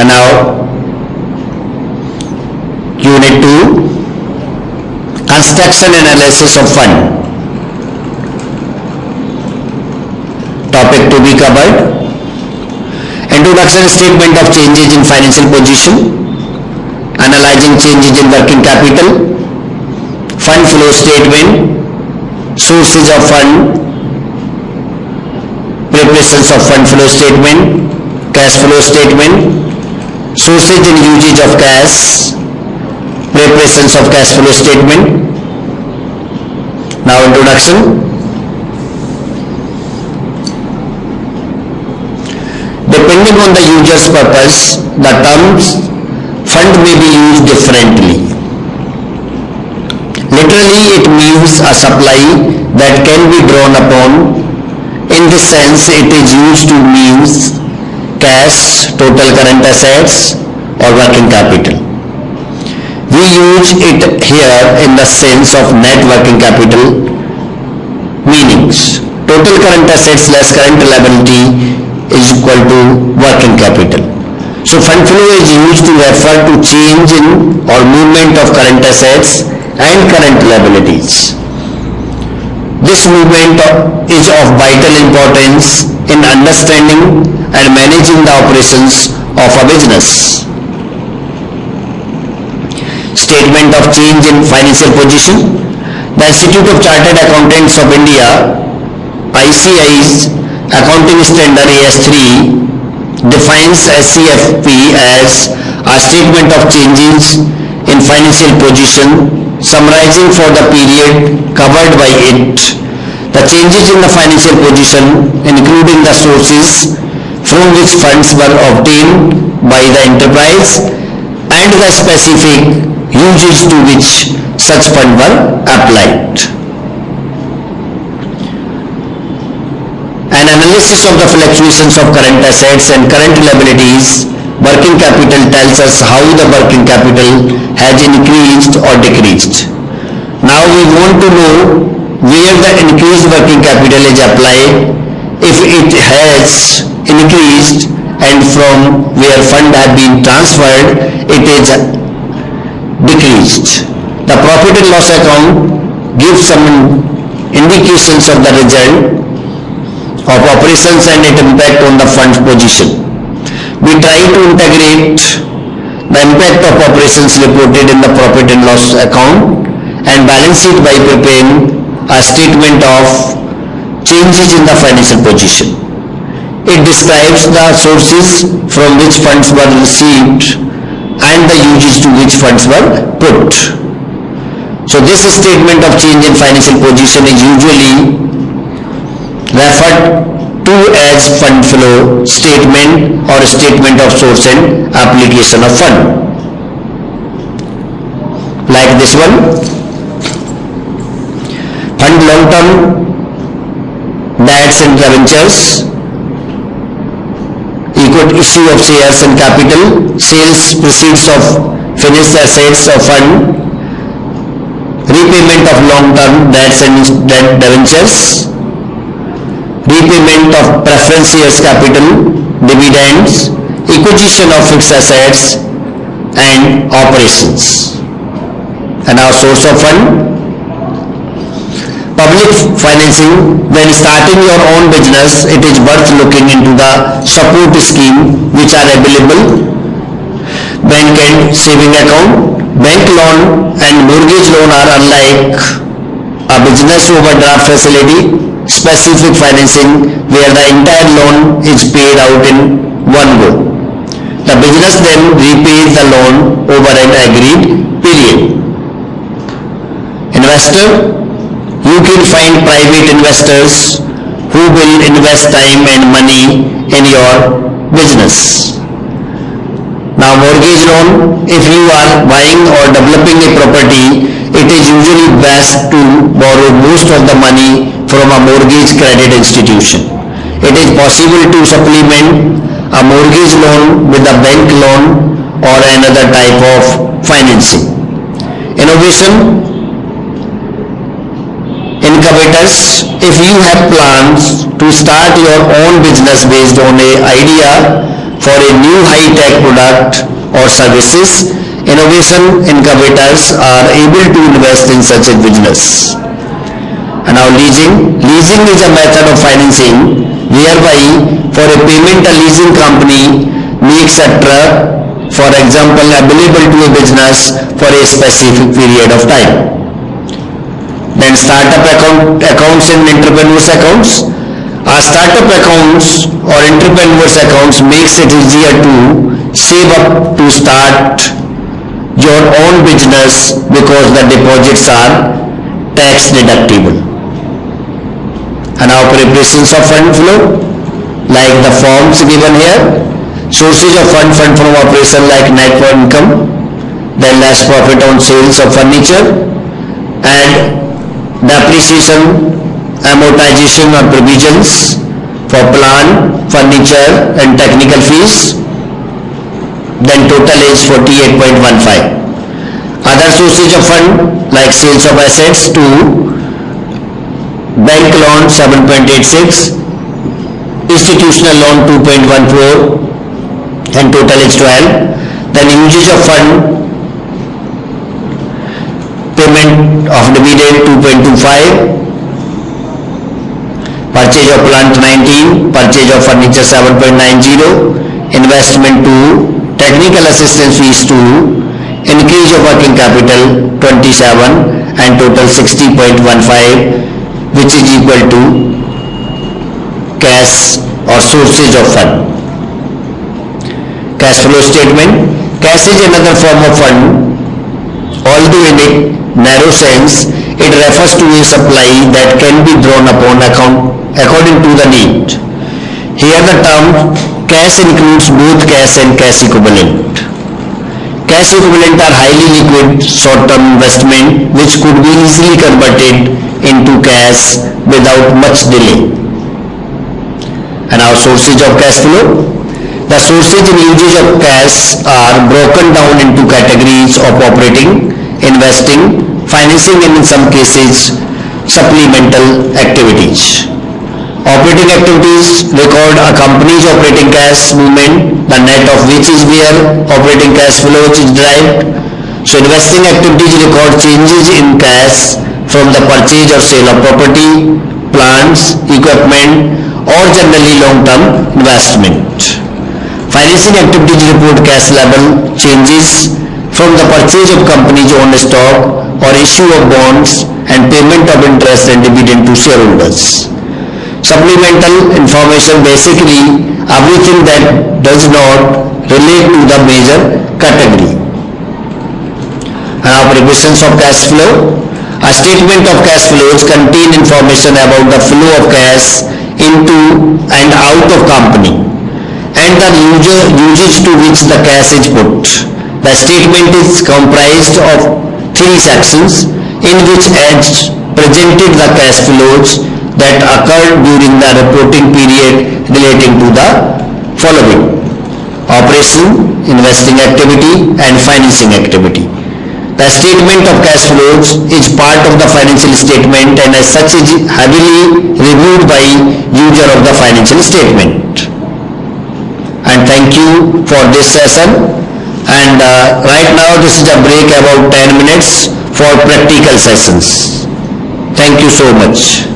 And now Unit 2, Construction and Analysis of Fund. Topic to be covered: Introduction, Statement of Changes in Financial Position, Analyzing Changes in Working Capital, Fund Flow Statement, Sources of Fund, Preparations of Fund Flow Statement, Cash Flow Statement, Sources and Usage of Cash, Preparations of Cash Flow Statement. Now introduction. Depending on the user's purpose, the terms fund may be used differently. Literally, it means a supply that can be drawn upon. In this sense, it is used to means cash, total current assets, or working capital. We use it here in the sense of net working capital, meanings total current assets less current liability is equal to working capital. So fund flow is used to refer to change in or movement of current assets and current liabilities. This movement is of vital importance in understanding and managing the operations of a business. Statement of Change in Financial Position. The Institute of Chartered Accountants of India, ICAI's Accounting Standard AS3 defines SCFP as a statement of changes in financial position summarizing for the period covered by it the changes in the financial position, including the sources from which funds were obtained by the enterprise and the specific uses to which such funds were applied. An analysis of the fluctuations of current assets and current liabilities. Working capital tells us how the working capital has increased or decreased. Now we want to know where the increased working capital is applied, if it has increased, and from where funds have been transferred, it is decreased. The profit and loss account gives some indications of the result of operations and its impact on the fund's position. We try to integrate the impact of operations reported in the profit and loss account and balance sheet by preparing a statement of changes in the financial position. It describes the sources from which funds were received and the uses to which funds were put. So this statement of change in financial position is usually referred to as fund flow statement or statement of source and application of fund. Like this one, fund long-term debts and debentures, equity issue of shares and capital, sales proceeds of finished assets of fund, repayment of long-term debts and debentures, repayment of preference shares capital, dividends, acquisition of fixed assets, and operations. And our source of fund: public financing. When starting your own business, it is worth looking into the support scheme which are available. Bank and saving account. Bank loan and mortgage loan are unlike a business overdraft facility, specific financing where the entire loan is paid out in one go. The business then repays the loan over an agreed period. Investor. You can find private investors who will invest time and money in your business. Now mortgage loan. If you are buying or developing a property, it is usually best to borrow most of the money from a mortgage credit institution. It is possible to supplement a mortgage loan with a bank loan or another type of financing. Innovation. Incubators. If you have plans to start your own business based on an idea for a new high-tech product or services, innovation incubators are able to invest in such a business. And now leasing. Leasing is a method of financing whereby for a payment a leasing company makes a truck, for example, available to a business for a specific period of time. Then startup accounts and entrepreneurs accounts. Startup accounts or entrepreneurs accounts makes it easier to save up to start your own business because the deposits are tax deductible. And our preparations of fund flow, like the forms given here. Sources of fund from operation like net income, then less profit on sales of furniture, and depreciation, amortization or provisions for plant, furniture and technical fees. Then total is 48.15. Other sources of fund like sales of assets to bank loan 7.86, institutional loan 2.14, and total is 12. Then usage of fund, payment of dividend 2.25, purchase of plant 19, purchase of furniture 7.90, investment 2, technical assistance fees 2, increase of working capital 27, and total 60.15, which is equal to cash or sources of fund. Cash flow statement. Cash is another form of fund, although in a narrow sense it refers to a supply that can be drawn upon according to the need. Here the term cash includes both cash and cash equivalent. Cash equivalent are highly liquid short-term investment which could be easily converted into cash without much delay. And our sources of cash flow. The sources and uses of cash are broken down into categories of operating, investing, financing, and in some cases supplemental activities. Operating activities record a company's operating cash movement, the net of which is where operating cash flow is derived. So investing activities record changes in cash from the purchase or sale of property, plants, equipment, or generally long-term investment. Financing activities report cash level changes from the purchase of company's own stock or issue of bonds and payment of interest and dividend to shareholders. Supplemental information, basically everything that does not relate to the major category. And our preparations of cash flow. A statement of cash flows contain information about the flow of cash into and out of company and the usage to which the cash is put. The statement is comprised of 3 sections in which adds presented the cash flows that occurred during the reporting period relating to the following: operation, investing activity and financing activity. The statement of cash flows is part of the financial statement and as such is heavily reviewed by user of the financial statement. And thank you for this session, and right now this is a break about 10 minutes for practical sessions. Thank you so much.